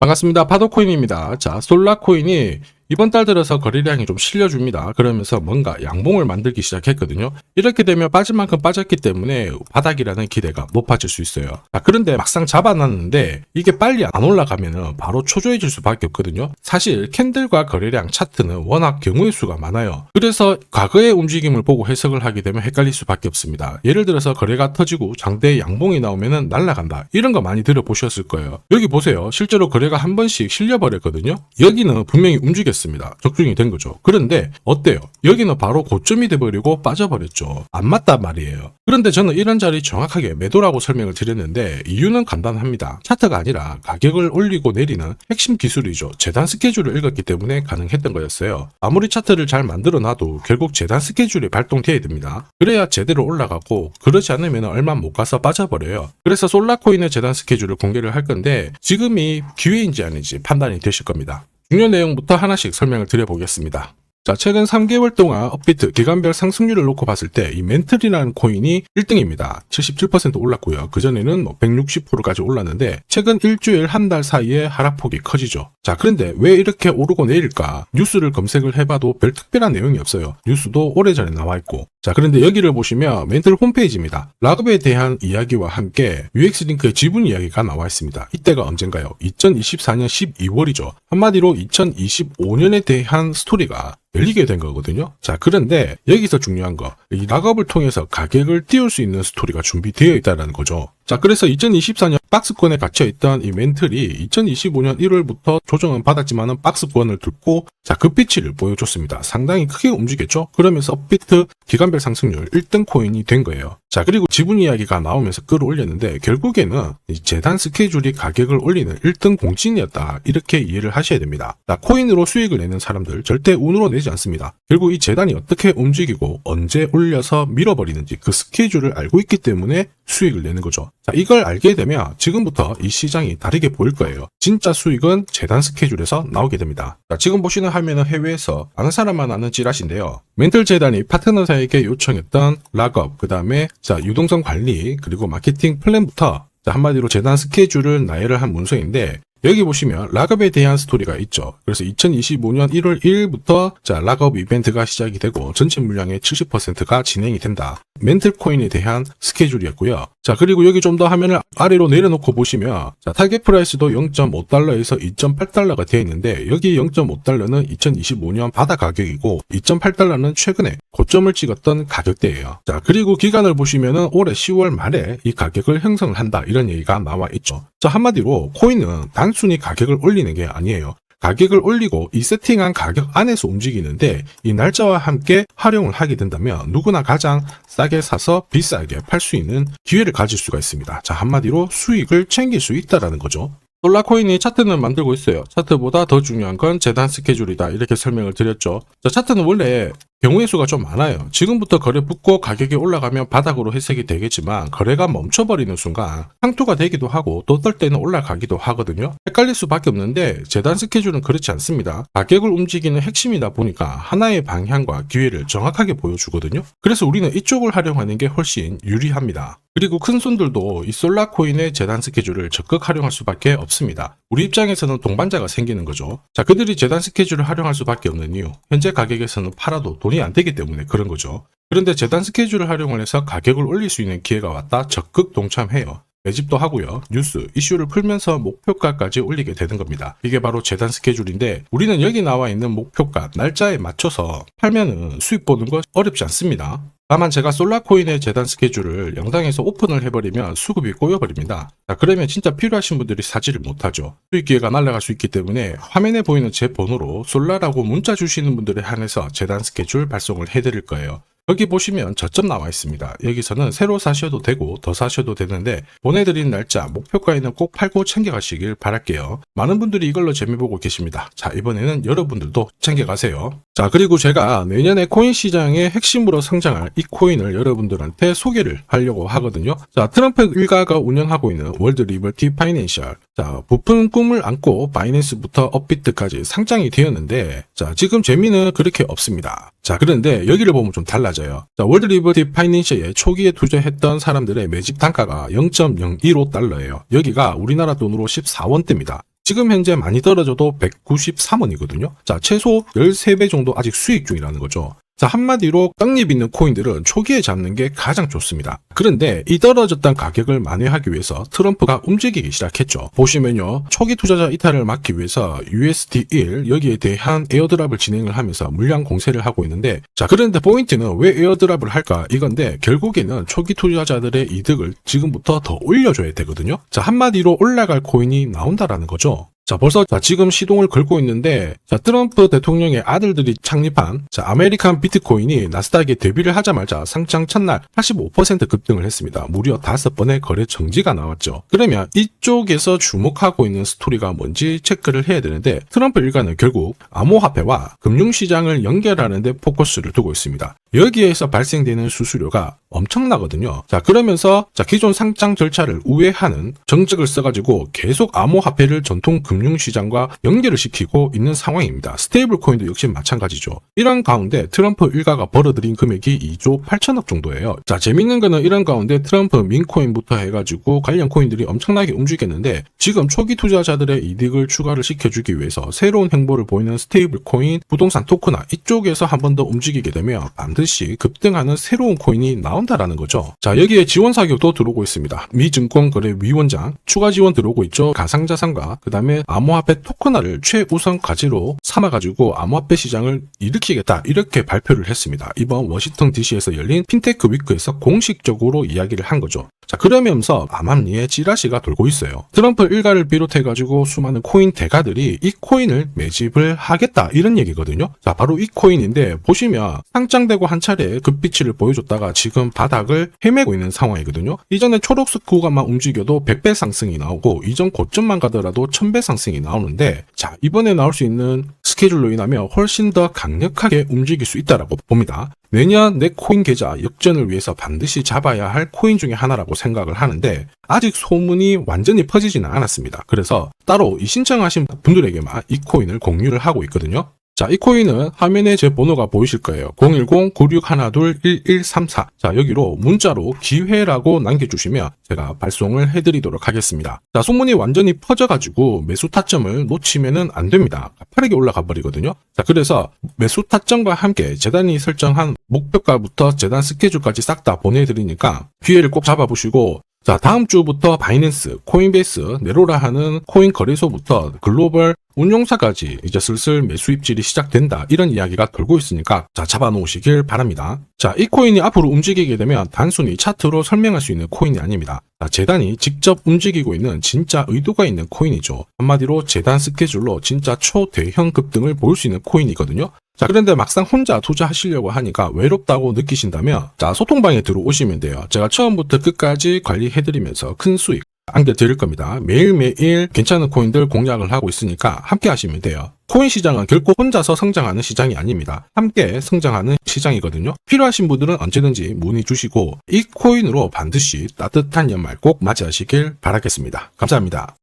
반갑습니다. 파도코인입니다. 자, 솔라코인이 이번 달 들어서 거래량이 좀 실려줍니다. 그러면서 뭔가 양봉을 만들기 시작했거든요. 이렇게 되면 빠질 만큼 빠졌기 때문에 바닥이라는 기대가 높아질 수 있어요. 자, 그런데 막상 잡아놨는데 이게 빨리 안 올라가면은 바로 초조해질 수밖에 없거든요. 사실 캔들과 거래량 차트는 워낙 경우의 수가 많아요. 그래서 과거의 움직임을 보고 해석을 하게 되면 헷갈릴 수밖에 없습니다. 예를 들어서 거래가 터지고 장대에 양봉이 나오면은 날아간다. 이런 거 많이 들어보셨을 거예요. 여기 보세요. 실제로 거래가 한 번씩 실려버렸거든요. 여기는 분명히 움직였습니다. 적중이 된 거죠. 그런데 어때요? 여기는 바로 고점이 돼버리고 빠져버렸죠. 안 맞단 말이에요. 그런데 저는 이런 자리 정확하게 매도라고 설명을 드렸는데 이유는 간단합니다. 차트가 아니라 가격을 올리고 내리는 핵심 기술이죠. 재단 스케줄을 읽었기 때문에 가능했던 거였어요. 아무리 차트를 잘 만들어 놔도 결국 재단 스케줄이 발동돼야 됩니다. 그래야 제대로 올라가고 그렇지 않으면 얼마 못 가서 빠져버려요. 그래서 솔라코인의 재단 스케줄을 공개를 할 건데 지금이 기회인지 아닌지 판단이 되실 겁니다. 중요 내용부터 하나씩 설명을 드려보겠습니다. 자, 최근 3개월 동안 업비트 기간별 상승률을 놓고 봤을 때 이 멘틀이라는 코인이 1등입니다. 77% 올랐고요. 그전에는 160%까지 올랐는데 최근 일주일 한 달 사이에 하락폭이 커지죠. 자, 그런데 왜 이렇게 오르고 내릴까? 뉴스를 검색을 해봐도 별 특별한 내용이 없어요. 뉴스도 오래전에 나와 있고. 자, 그런데 여기를 보시면 멘틀 홈페이지입니다. 락업에 대한 이야기와 함께 UX링크의 지분 이야기가 나와 있습니다. 이때가 언젠가요? 2024년 12월이죠. 한마디로 2025년에 대한 스토리가 열리게 된 거거든요. 자, 그런데 여기서 중요한 거, 이 락업을 통해서 가격을 띄울 수 있는 스토리가 준비되어 있다는 거죠. 자, 그래서 2024년 박스권에 갇혀있던 이 멘틀이 2025년 1월부터 조정은 받았지만은 박스권을 뚫고 자, 급비치를 보여줬습니다. 상당히 크게 움직였죠? 그러면서 업비트 기간별 상승률 1등 코인이 된 거예요. 자, 그리고 지분 이야기가 나오면서 끌어올렸는데 결국에는 이 재단 스케줄이 가격을 올리는 1등 공신이었다. 이렇게 이해를 하셔야 됩니다. 자, 코인으로 수익을 내는 사람들 절대 운으로 내지 않습니다. 결국 이 재단이 어떻게 움직이고 언제 올려서 밀어버리는지 그 스케줄을 알고 있기 때문에 수익을 내는 거죠. 자, 이걸 알게 되면 지금부터 이 시장이 다르게 보일 거예요. 진짜 수익은 재단 스케줄에서 나오게 됩니다. 자, 지금 보시는 화면은 해외에서 아는 사람만 아는 찌라시인데요. 멘틀 재단이 파트너사에게 요청했던 락업, 그 다음에 자, 유동성 관리, 그리고 마케팅 플랜부터 자, 한마디로 재단 스케줄을 나열을 한 문서인데 여기 보시면 락업에 대한 스토리가 있죠. 그래서 2025년 1월 1일부터 자, 락업 이벤트가 시작이 되고 전체 물량의 70%가 진행이 된다. 멘틀 코인에 대한 스케줄이었고요. 자, 그리고 여기 좀 더 화면을 아래로 내려놓고 보시면 자, 타겟 프라이스도 0.5달러에서 2.8달러가 되어 있는데 여기 0.5달러는 2025년 바다 가격이고 2.8달러는 최근에 고점을 찍었던 가격대예요. 자, 그리고 기간을 보시면은 올해 10월 말에 이 가격을 형성을 한다. 이런 얘기가 나와 있죠. 자, 한마디로 코인은 단순히 가격을 올리는 게 아니에요. 가격을 올리고 이 세팅한 가격 안에서 움직이는데 이 날짜와 함께 활용을 하게 된다면 누구나 가장 싸게 사서 비싸게 팔 수 있는 기회를 가질 수가 있습니다. 자, 한마디로 수익을 챙길 수 있다라는 거죠. 솔라코인이 차트는 만들고 있어요. 차트보다 더 중요한 건 재단 스케줄이다. 이렇게 설명을 드렸죠. 자, 차트는 원래 경우의 수가 좀 많아요. 지금부터 거래 붙고 가격이 올라가면 바닥으로 해석이 되겠지만 거래가 멈춰버리는 순간 상투가 되기도 하고 또 어떨 때는 올라가기도 하거든요. 헷갈릴 수밖에 없는데 재단 스케줄은 그렇지 않습니다. 가격을 움직이는 핵심이다 보니까 하나의 방향과 기회를 정확하게 보여주거든요. 그래서 우리는 이쪽을 활용하는 게 훨씬 유리합니다. 그리고 큰 손들도 이 솔라코인의 재단 스케줄을 적극 활용할 수밖에 없습니다. 우리 입장에서는 동반자가 생기는 거죠. 자, 그들이 재단 스케줄을 활용할 수밖에 없는 이유, 현재 가격에서는 팔아도 돈이 안 되기 때문에 그런 거죠. 그런데 재단 스케줄을 활용을 해서 가격을 올릴 수 있는 기회가 왔다 적극 동참해요. 매집도 하고요. 뉴스, 이슈를 풀면서 목표가까지 올리게 되는 겁니다. 이게 바로 재단 스케줄인데 우리는 여기 나와 있는 목표가 날짜에 맞춰서 팔면은 수익 보는 거 어렵지 않습니다. 다만 제가 솔라코인의 재단 스케줄을 영상에서 오픈을 해버리면 수급이 꼬여버립니다. 자, 그러면 진짜 필요하신 분들이 사지를 못하죠. 수익 기회가 날아갈 수 있기 때문에 화면에 보이는 제 번호로 솔라라고 문자 주시는 분들에 한해서 재단 스케줄 발송을 해드릴 거예요. 여기 보시면 저점 나와 있습니다. 여기서는 새로 사셔도 되고 더 사셔도 되는데 보내드린 날짜 목표가에는 꼭 팔고 챙겨가시길 바랄게요. 많은 분들이 이걸로 재미보고 계십니다. 자, 이번에는 여러분들도 챙겨가세요. 자, 그리고 제가 내년에 코인 시장의 핵심으로 성장할 이 코인을 여러분들한테 소개를 하려고 하거든요. 자, 트럼프 일가가 운영하고 있는 월드 리버티 파이낸셜. 자, 부푼 꿈을 안고 바이낸스부터 업비트까지 상장이 되었는데 자, 지금 재미는 그렇게 없습니다. 자, 그런데 여기를 보면 좀 달라져요. 자, 월드 리버티 파이낸셜에 초기에 투자했던 사람들의 매집 단가가 0.015달러예요. 여기가 우리나라 돈으로 14원대입니다. 지금 현재 많이 떨어져도 193원이거든요. 자, 최소 13배 정도 아직 수익 중이라는 거죠. 자, 한마디로 떡잎 있는 코인들은 초기에 잡는 게 가장 좋습니다. 그런데 이 떨어졌던 가격을 만회하기 위해서 트럼프가 움직이기 시작했죠. 보시면요, 초기 투자자 이탈을 막기 위해서 USD1 여기에 대한 에어드랍을 진행을 하면서 물량 공세를 하고 있는데, 자, 그런데 포인트는 왜 에어드랍을 할까 이건데, 결국에는 초기 투자자들의 이득을 지금부터 더 올려줘야 되거든요. 자, 한마디로 올라갈 코인이 나온다라는 거죠. 자, 벌써 지금 시동을 걸고 있는데, 자, 트럼프 대통령의 아들들이 창립한 아메리칸 비트코인이 나스닥에 데뷔를 하자마자 상장 첫날 85% 급등을 했습니다. 무려 5번의 거래 정지가 나왔죠. 그러면 이쪽에서 주목하고 있는 스토리가 뭔지 체크를 해야 되는데, 트럼프 일가는 결국 암호화폐와 금융시장을 연결하는 데 포커스를 두고 있습니다. 여기에서 발생되는 수수료가 엄청나거든요. 자, 그러면서 기존 상장 절차를 우회하는 정책을 써가지고 계속 암호화폐를 전통 금융시장과 연결을 시키고 있는 상황입니다. 스테이블 코인도 역시 마찬가지죠. 이런 가운데 트럼프 일가가 벌어들인 금액이 2조 8천억 정도예요. 자, 재밌는 거는 이런 가운데 트럼프 민코인부터 해가지고 관련 코인들이 엄청나게 움직였는데, 지금 초기 투자자들의 이득을 추가를 시켜주기 위해서 새로운 행보를 보이는 스테이블 코인, 부동산 토크나 이쪽에서 한 번 더 움직이게 되면 반드시 급등하는 새로운 코인이 나온다라는 거죠. 자, 여기에 지원 사격도 들어오고 있습니다. 미 증권거래위원장 추가 지원 들어오고 있죠. 가상자산과 그 다음에 암호화폐 토큰화를 최우선 과제로 삼아가지고 암호화폐 시장을 일으키겠다, 이렇게 발표를 했습니다. 이번 워싱턴 DC에서 열린 핀테크 위크에서 공식적으로 이야기를 한 거죠. 자, 그러면서 암암리에 찌라시가 돌고 있어요. 트럼프 일가를 비롯해가지고 수많은 코인 대가들이 이 코인을 매집을 하겠다, 이런 얘기거든요. 자, 바로 이 코인인데, 보시면 상장되고 한 차례 급비치를 보여줬다가 지금 바닥을 헤매고 있는 상황이거든요. 이전에 초록색 구간만 움직여도 100배 상승이 나오고, 이전 고점만 가더라도 1000배 상승이 나오는데, 자, 이번에 나올 수 있는 스케줄로 인하면 훨씬 더 강력하게 움직일 수 있다라고 봅니다. 내년 내 코인 계좌 역전을 위해서 반드시 잡아야 할 코인 중에 하나라고 생각을 하는데, 아직 소문이 완전히 퍼지지는 않았습니다. 그래서 따로 이 신청하신 분들에게만 이 코인을 공유를 하고 있거든요. 자, 이 코인은 화면에 제 번호가 보이실 거예요. 010-9612-1134. 자, 여기로 문자로 기회라고 남겨주시면 제가 발송을 해드리도록 하겠습니다. 자, 소문이 완전히 퍼져가지고 매수 타점을 놓치면은 안 됩니다. 빠르게 올라가 버리거든요. 자, 그래서 매수 타점과 함께 재단이 설정한 목표가부터 재단 스케줄까지 싹 다 보내드리니까 기회를 꼭 잡아보시고, 자, 다음 주부터 바이낸스, 코인베이스, 네로라 하는 코인 거래소부터 글로벌 운용사까지 이제 슬슬 매수 입질이 시작된다, 이런 이야기가 돌고 있으니까 자, 잡아놓으시길 바랍니다. 자, 이 코인이 앞으로 움직이게 되면 단순히 차트로 설명할 수 있는 코인이 아닙니다. 자, 재단이 직접 움직이고 있는 진짜 의도가 있는 코인이죠. 한마디로 재단 스케줄로 진짜 초대형 급등을 보일 수 있는 코인이거든요. 자, 그런데 막상 혼자 투자하시려고 하니까 외롭다고 느끼신다면, 자, 소통방에 들어오시면 돼요. 제가 처음부터 끝까지 관리해드리면서 큰 수익 안겨드릴 겁니다. 매일매일 괜찮은 코인들 공략을 하고 있으니까 함께 하시면 돼요. 코인 시장은 결코 혼자서 성장하는 시장이 아닙니다. 함께 성장하는 시장이거든요. 필요하신 분들은 언제든지 문의 주시고, 이 코인으로 반드시 따뜻한 연말 꼭 맞이하시길 바라겠습니다. 감사합니다.